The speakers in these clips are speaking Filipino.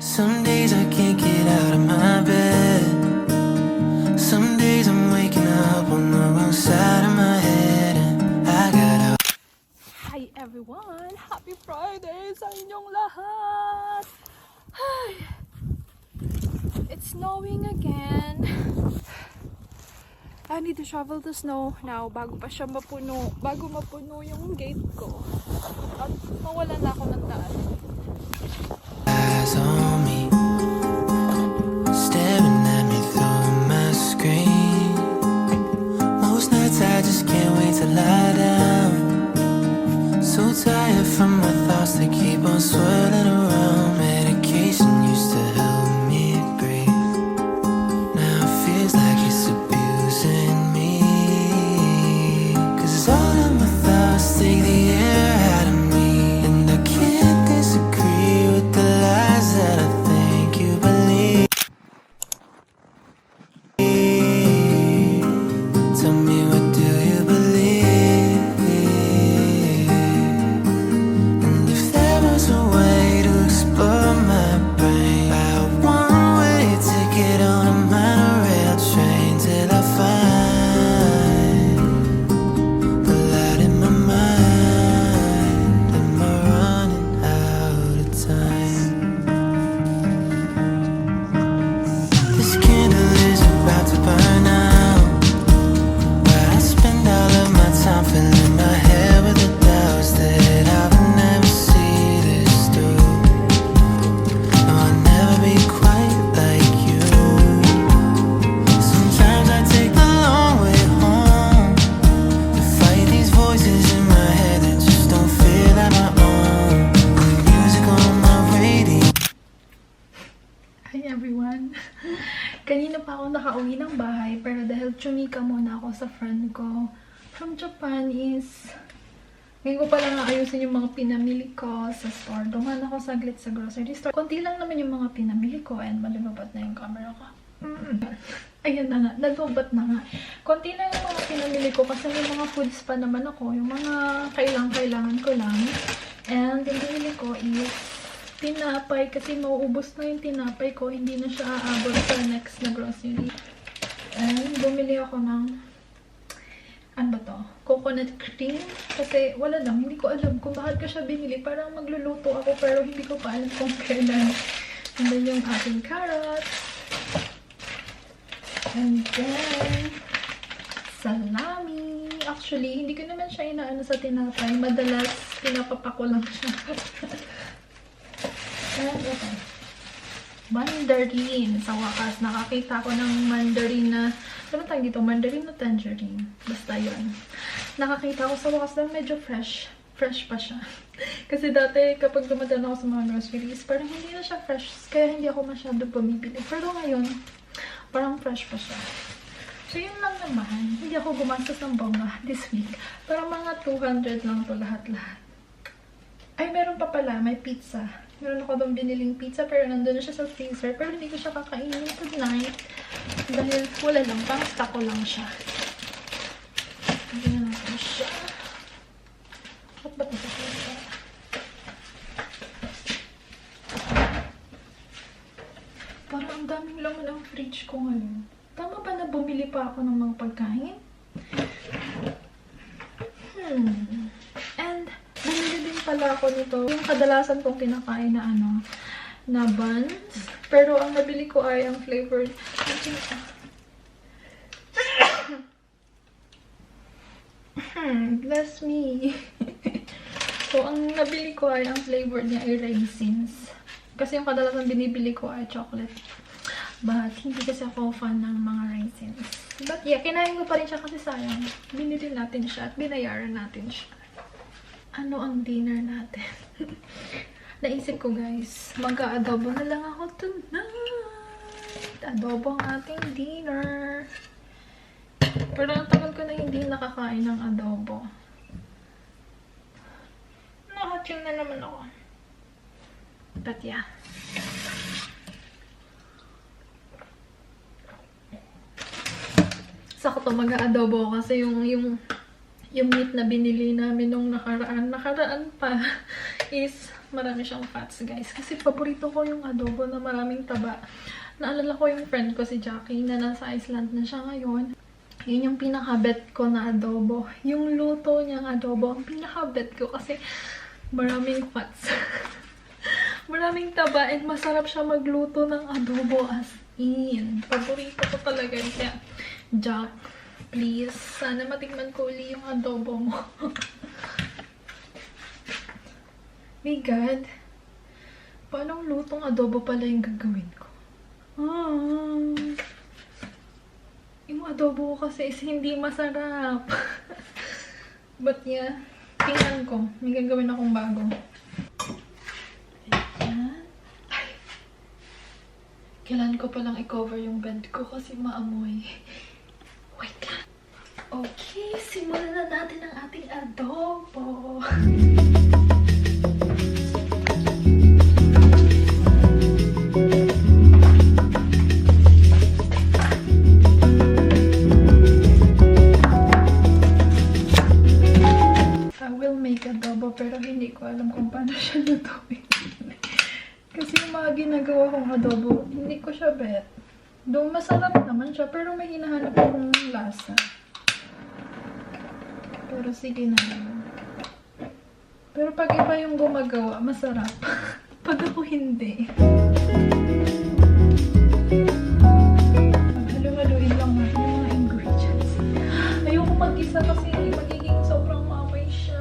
Some days I can't get out of my bed. Some days I'm waking up on the wrong side of my head, and I gotta. Hi everyone! Happy Friday sa inyong lahat! Ay, it's snowing again. I need to shovel the snow now bago pa siya mapuno. Bago mapuno yung gate ko. At mawalan na ako ng daan. Eyes on me, staring at me through my screen. Most nights I just can't wait to lie down. So tired from my thoughts that keep on swirling around. Medication used to help me breathe. Now it feels like it's abusing me. 'Cause all of my thoughts take the air out of me, and I can't disagree with the lies that I think you believe. Tell me, what do you believe? And if there was a way to explore my brain, buy a one-way ticket on a monorail train till I find the light in my mind. Am I running out of time? This candle is about to burn out. Where I spend all of my time filling my head with the doubts that I will never see this through. No, I'll never be quite like you. Sometimes I take the long way home to fight these voices in my head that just don't feel like my own. And the music on my radio. Hi everyone! Kanina pa ako nakauwi ng bahay pero dahil chumika muna ako sa friend ko from Japan is ngayon ko pa lang ayusin yung mga pinamili ko sa store. Duman ako saglit sa grocery store. Konti lang naman yung mga pinamili ko and malumabat na yung camera ko. Ayan na nga, nalubat na nga. Konti lang yung mga pinamili ko kasi may mga foods pa naman ako. Yung mga kailangan ko lang. And yung binili ko is tinapay kasi mauubos na yung tinapay ko. Hindi na siya aabot sa next na grocery. And bumili ako ng ano ba to? Coconut cream. Kasi wala lang. Hindi ko alam kung bakit ko siya binili. Parang magluluto ako pero hindi ko pa alam kung kailan. And then yung ating carrots. And then salami. Actually, hindi ko naman siya inaano sa tinapay. Madalas pinapapako lang siya. And ito. Mandarin. Sa wakas, nakakita ko ng mandarin na, ano tawag dito? Mandarin o tangerine? Basta yun. Nakakita ko sa wakas na medyo fresh. Fresh pa siya. Kasi dati, kapag dumadaan ako sa mga groceries, parang hindi na siya fresh. Kaya hindi ako masyado bumibili. Pero ngayon, parang fresh pa siya. So, yun lang naman. Hindi ako gumastos ng bongga this week. Parang mga 200 lang to lahat-lahat. Ay, meron pa pala. May pizza. Meron ako doon biniling pizza pero nandun na siya sa freezer. Pero hindi ko siya kakainin tonight. Dahil wala lang. Parang stock ko lang siya. Hindi na natin siya. Ba't ba ito sa freezer? Parang ang daming laman ang fridge ko ngayon. Tama ba na bumili pa ako ng mga pagkain? And bumili din pala ako nito. Yung kadalasan kong kinakain na na buns. Pero ang nabili ko ay ang flavored. Bless me. So, ang nabili ko ay ang flavored niya ay raisins. Kasi yung kadalasan binibili ko ay chocolate. But, hindi kasi ako fan ng mga raisins. But yeah, kinain ko pa rin siya kasi sayang. Binili natin siya at binayaran natin siya. Ano ang dinner natin? Naisip ko guys, mag-a-adobo na lang ako tonight. Adobo ang ating dinner. Pero ang tagal ko na hindi nakakain ng adobo. Nakating na naman ako. But yeah. Sakto mag-a-adobo kasi yung meat na binili namin nung nakaraan pa is marami siyang fats, guys. Kasi paborito ko yung adobo na maraming taba. Naalala ko yung friend ko si Jackie na nasa Iceland na siya ngayon. Yun yung pinaka-bet ko na adobo. Yung luto niyang adobo, ang pinaka-bet ko kasi maraming fats. Maraming taba and masarap siya magluto ng adobo as in. Paborito ko talaga. Kaya, Jack, please, sana matikman ko uli yung adobo mo. My God, paano lutong adobo pala yung gagawin ko? Yung adobo ko kasi is hindi masarap. But yeah, tingnan ko. May gagawin akong bago. Ayan. Ay. Kailan ko palang i-cover yung bed ko kasi maamoy. Wait lang. Okay, simulan na natin ang ating adobo. Pero hindi ko alam kung paano siya lutuin. Kasi yung mga ginagawa kong adobo, hindi ko siya bet. Though masarap naman siya, pero may hinahanap akong lasa. Pero sige na yun. Pero pag iba yung gumagawa, masarap. Pag ako hindi. Maghalo-haluin lang natin yung mga ingredients. Ayoko mag-isa kasi magiging sobrang mamay siya.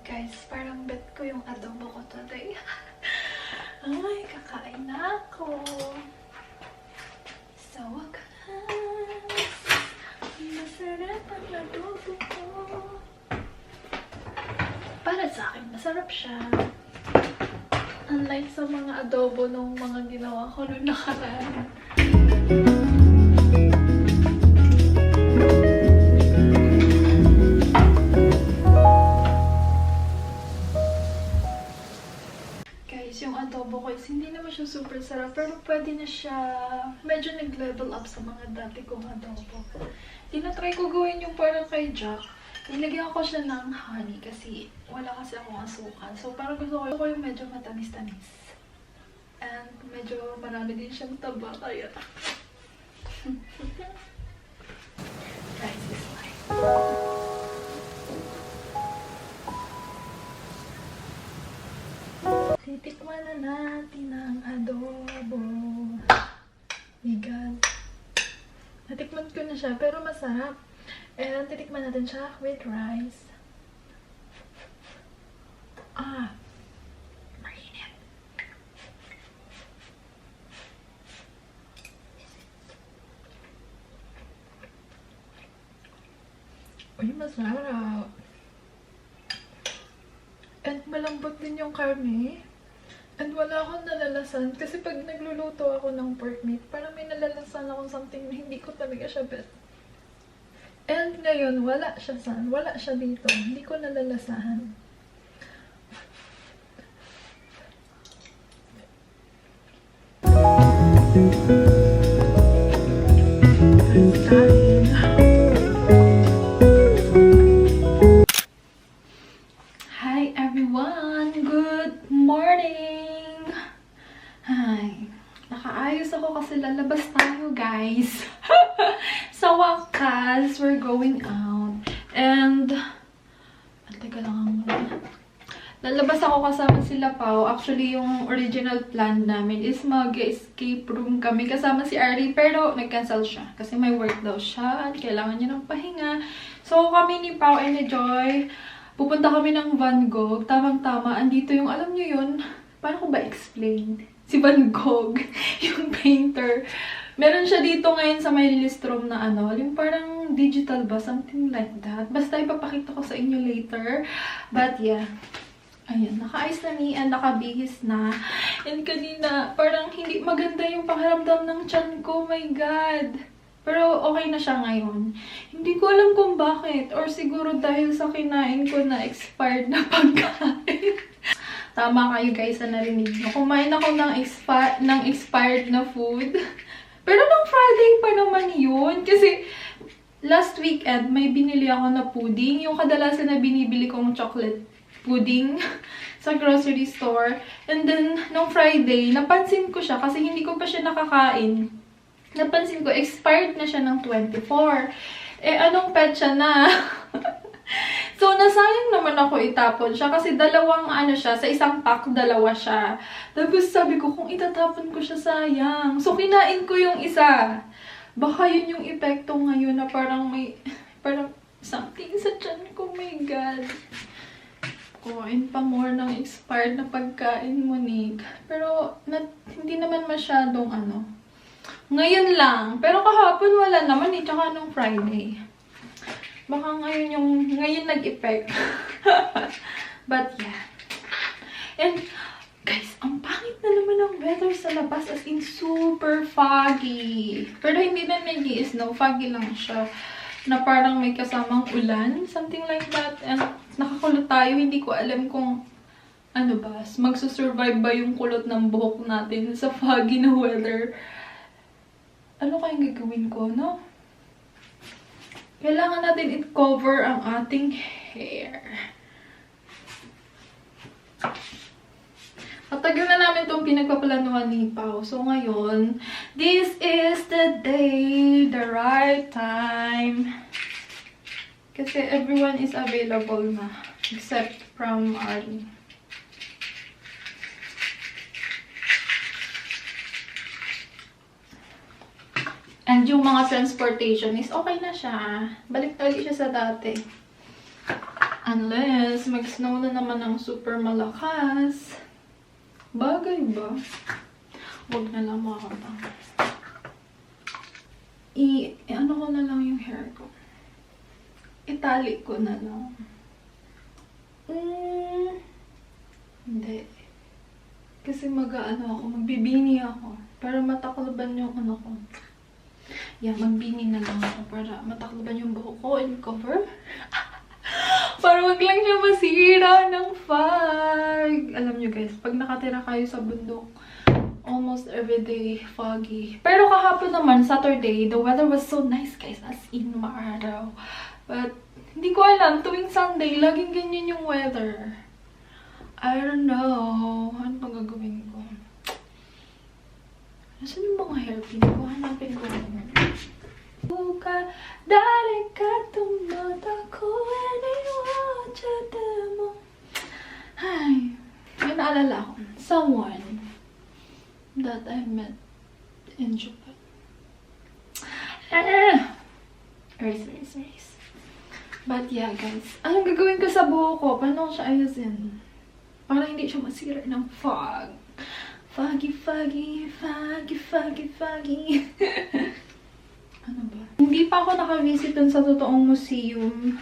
Guys, parang bet ko yung adobo ko today. Ay, kakain na ako. Sa wakas, masarap ang adobo ko. Para sa akin, masarap siya. Unlike sa mga adobo nung mga ginawa ko noong nakaraan. Yung adobo ko is hindi naman siya super sarap, pero pwede na siya medyo nag-level up sa mga dati kong adobo. Tinatry ko gawin yung parang kay Jack. Nilagyan ko siya ng honey kasi wala kasi akong asukal. So parang gusto ko yung medyo matamis-tamis. And medyo marami din siyang taba kaya. Guys, this like. Titikman na natin ang adobo. My God. Natikman ko na siya, pero masarap. And titikman natin siya with rice. Mainit. Uy, masarap. And malambot din yung karne. And wala akong nalalasan. Kasi pag nagluluto ako ng pork meat, parang may nalalasan akong something na hindi ko talaga siya bet. And ngayon, wala siya dito. Hindi ko nalalasahan. Hi everyone! Good morning! Hi! Nakaayos ako kasi lalabas tayo, guys. Sa wakas, we're going out. And, teka lang lalabas ako kasama sila Pao. Actually, yung original plan namin is mag-escape room kami kasama si Ari. Pero, nag-cancel siya. Kasi may work daw siya at kailangan niya ng pahinga. So, kami ni Pao and ni Joy, pupunta kami ng Van Gogh. Tamang-tama, andito yung, alam niyo yun, paano ko ba explain? Si Van Gogh, yung painter. Meron siya dito ngayon sa may listrom na ano, yung parang digital ba? Something like that. Basta ipapakita ko sa inyo later. But yeah, Ayan, naka-ayos na ni and nakabihis na. And kanina, parang hindi maganda yung pakiramdam ng tiyan ko. My God! Pero okay na siya ngayon. Hindi ko alam kung bakit. Or siguro dahil sa kinain ko na expired na pagkain. Tama kayo guys na narinig nyo. Kumain ako ng expired na food. Pero nung Friday pa naman yun. Kasi last weekend, may binili ako na pudding. Yung kadalasan na binibili kong chocolate pudding sa grocery store. And then, nung Friday, napansin ko siya kasi hindi ko pa siya nakakain. Napansin ko, expired na siya ng 24. Eh, anong petsa na? So, nasayang naman ako itapon siya kasi dalawang siya, sa isang pack, dalawa siya. Tapos sabi ko, kung itatapon ko siya, sayang. So, kinain ko yung isa. Baka yun yung epekto ngayon na parang something sa tiyan ko, my God. Kuhain pa more ng expired na pagkain mo, Nick. Pero, hindi naman masyadong Ngayon lang. Pero kahapon wala naman eh. Tsaka nung Friday. Baka ngayon nag-effect. But yeah. And, guys, ang pangit na naman ang weather sa labas. As in, super foggy. Pero hindi na nag-i-snow. Foggy lang siya. Na parang may kasamang ulan. Something like that. And nakakulot tayo. Hindi ko alam kung magsusurvive ba yung kulot ng buhok natin sa foggy na weather. Ano kayang gagawin ko, no? Kailangan natin i-cover ang ating hair. Matagal na namin itong pinagpaplanuhan ni Pao. So, ngayon, this is the day, the right time. Kasi everyone is available na. Except from Arlie. And yung mga transportation is okay na siya. Balik na ulit siya sa dati. Unless mag-snow na naman ng super malakas. Bagay ba? Huwag na lang mga kabang. Ano ko na lang yung hair ko. Itali ko na lang. Hindi. Kasi magbibini ako. Para matakloban yung ko. Yeah, magbini na lang ako para matakloban yung buhok ko and cover. Para wag lang siya masira ng fog. Alam nyo guys, pag nakatira kayo sa bundok, almost everyday foggy. Pero kahapon naman, Saturday, the weather was so nice guys. As in, maaraw. But, hindi ko alam, tuwing Sunday, laging ganyan yung weather. I don't know. Ano bang gagawin ko? Nasaan yung mga hairpin ko? Hanapin ko naman. Buka, dali ka tumata ko mo. Ay, may naalala ko. Someone that I met in Japan. Erase. But yeah, guys. Anong gagawin ko sa buhok ko? Paano ko siya ayusin? Para hindi siya masira ng fog. Foggy. Ano ba? Hindi pa ako nakavisit dun sa totoong museum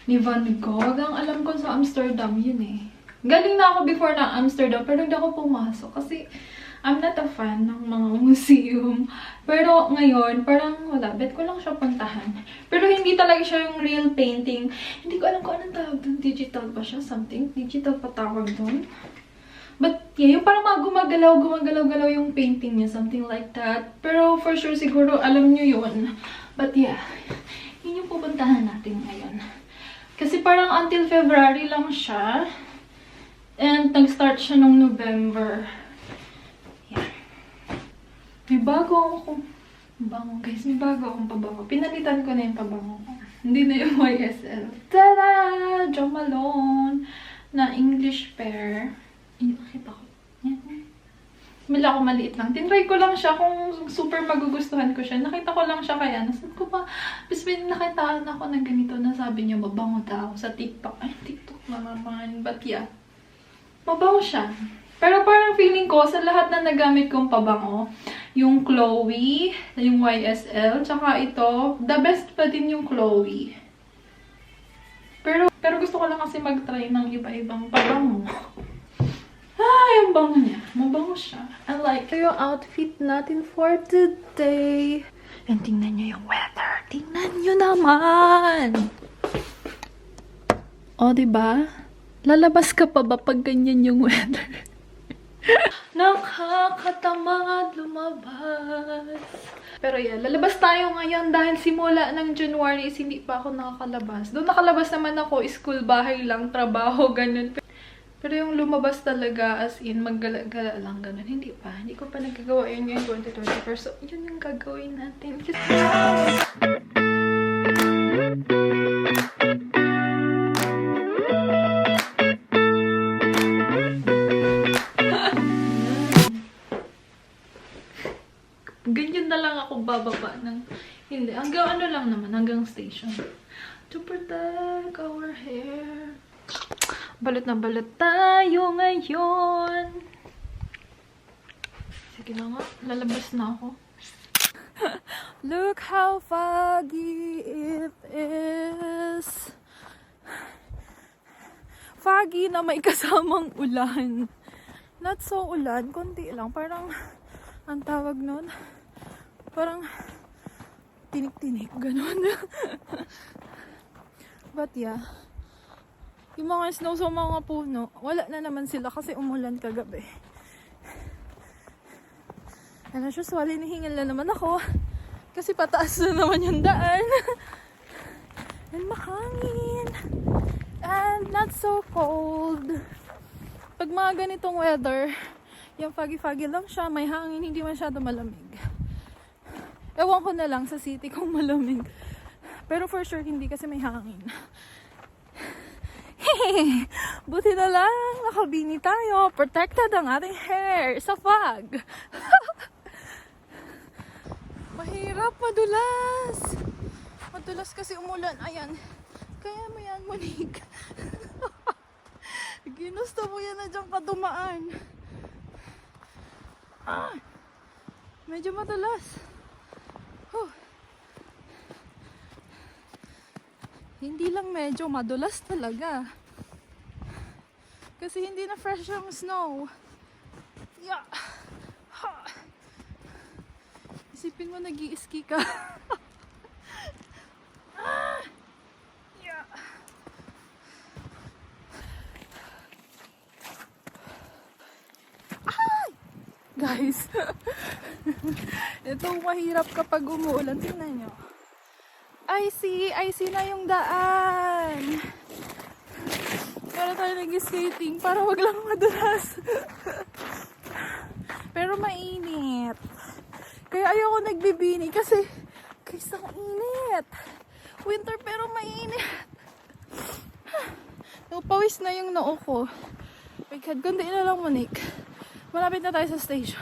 ni Van Gogh. Ang alam ko sa Amsterdam yun eh. Galing na ako before na Amsterdam pero hindi ako pumasok kasi I'm not a fan ng mga museum. Pero ngayon, parang wala. Bet ko lang siya puntahan. Pero hindi talaga siya yung real painting. Hindi ko alam kung anong tawag dun. Digital ba siya? Something? Digital pa tawag dun? But yeah, yung parang mga gumagalaw yung painting niya. Something like that. Pero for sure, siguro alam nyo yun. But yeah, yun yung pupuntahan natin ngayon. Kasi parang until February lang siya. And nag-start siya nung November. Yeah. May bago akong pabango, guys. May bago akong pabango. Pinalitan ko na yung pabango ko. Hindi na yung YSL. Tada! Jo Malone na English pear. Nakita ko. Yan. Mila ako maliit lang. Tinry ko lang siya kung super magugustuhan ko siya. Nakita ko lang siya kaya. Nasaan ko ba? Bis may nakitaan ako na ganito na sabi niya mabango daw sa TikTok. Ay, TikTok na naman. But yeah. Mabango siya. Pero parang feeling ko sa lahat na nagamit kong pabango, yung Chloe, yung YSL, tsaka ito, the best pa din yung Chloe. Pero gusto ko lang kasi mag-try ng iba-ibang pabango. bango niya. Mabango siya. I like yung outfit natin for today. And tingnan nyo yung weather. Tingnan nyo naman! O, diba? Lalabas ka pa ba pag ganyan yung weather? Nakakatamad lumabas. Pero yeah, lalabas tayo ngayon dahil simula ng January is hindi pa ako nakakalabas. Doon nakalabas naman ako, school, bahay lang, trabaho, ganun. Pero yung lumabas talaga, as in, maggala-gala lang, ganun. Hindi pa. Hindi ko pa nagagawa yun yung 2024. So, yun yung gagawin natin. Ganyan na lang ako bababa ng... Hindi. Hanggang ano lang naman. Hanggang station. To protect our hair. Balot na balot tayo ngayon. Sige na nga. Lalabas na ako. Look how foggy it is. Foggy na may kasamang ulan. Not so ulan. Konti lang. Parang... Ang tawag nun, parang tinik-tinik, ganun. But yeah, yung mga snow sa mga puno, wala na naman sila kasi umulan kagabi. And as usual, hinihingal na naman ako kasi pataas na naman yung daan. And mahangin. And not so cold. Pag mga ganitong weather, yung foggy-foggy lang siya, may hangin, hindi masyado malamig. Ewan ko na lang sa city kung malamig. Pero for sure, hindi kasi may hangin. Buti na lang, nakabini tayo. Protected ang ating hair sa fog. Mahirap, madulas. Madulas kasi umulan. Ayan. Kaya mo yan, Monique. Ginusto mo yan na dyan kadumaan. Medyo madulas. Hindi lang medyo, madulas talaga. Kasi hindi na fresh yung snow. Yeah. Isipin mo nag-i-ski ka. Yeah. Guys, itong mahirap kapag umuulan. Tingnan nyo. Icy na yung daan. Para tayo nag-skating para wag lang madulas. Pero mainit. Kaya ayoko nagbibini kasi ang init. Winter pero mainit. Pawis na yung noo ko. My God, kundi na lang, Monique. Malapit na tayo sa station.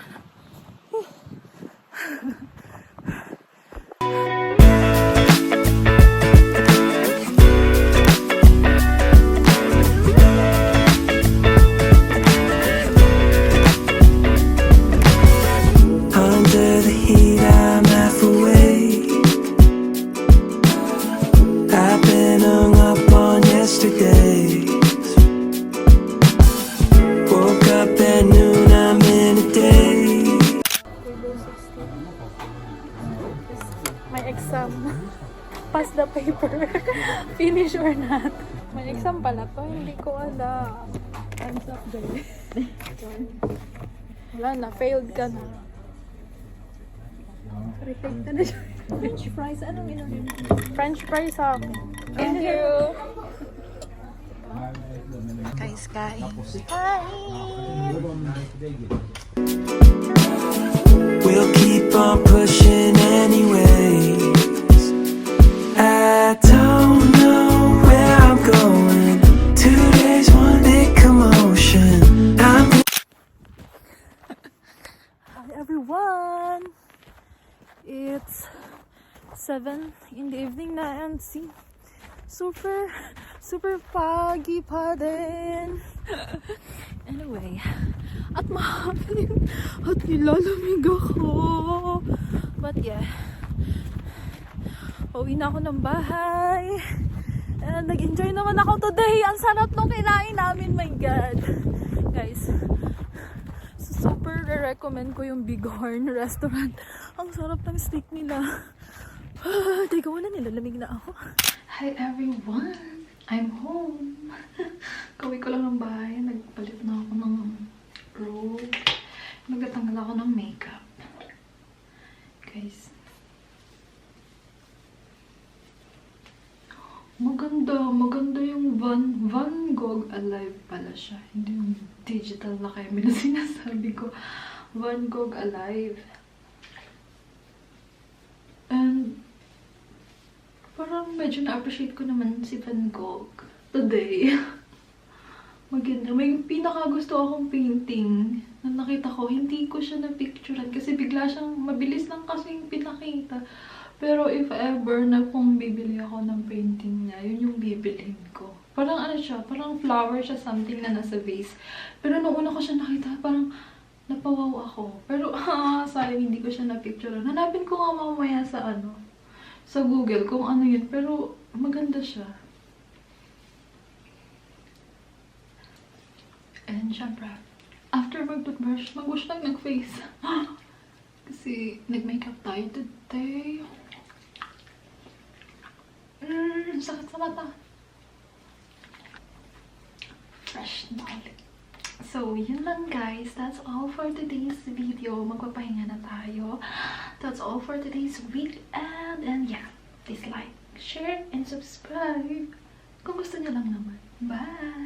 Under the heat, I'm half awake. I've been hung up on yesterday. Woke up at noon, I'm in a day. May exam. Pass the paper. Finish or not. May exam pala to. Hindi ko alam. Time's up there. Wala na. Failed ka na. Reflect na siya. French fries. Anong inunin? French fries sa akin. Thank you. Guys. We'll keep on pushing anyways. I don't know where I'm going. 2 days, one big commotion. Hi everyone! It's 7 in the evening na and see, super foggy pa din. Anyway, at mahangin at nilalamig ako. But yeah, uwi na ako ng bahay. And nag-enjoy naman ako today. Ang sarap nung kinain namin, my God. Guys, recommend ko yung Bighorn Restaurant. Ang sarap ng steak nila. Teka, wala, nilalamig na ako. Hi everyone! I'm home. Kauwi ko lang ng bahay. Nagpalit na ako ng robe. Nagtatanggal ako ng makeup. Guys. Maganda yung Van Gogh Alive pala siya. Hindi yung digital na kayo na sinasabi ko. Van Gogh Alive. And parang medyo na-appreciate ko naman si Van Gogh today. Maganda. May pinakagusto akong painting na nakita ko. Hindi ko siya na-picturean kasi bigla siyang mabilis lang kasi yung pinakita. Pero if ever na kung bibili ako ng painting niya, yun yung bibilhin ko. Parang ano siya, parang flower siya, something na nasa vase. Pero nung una ko siya nakita, parang napawaw ako. Pero sayang hindi ko siya na-picturean. Hanapin ko nga mamaya sa sa Google kung ano yun. Pero maganda siya. And syempre, after mag-toothbrush, mag-wash lang nag-face. Kasi nag-makeup tayo today. Sakit sa mata. Fresh na ulit. So, yun lang guys. That's all for today's video. Magpapahinga na tayo. That's all for today's weekend. And yeah, please like, share, and subscribe. Kung gusto niyo lang naman. Bye!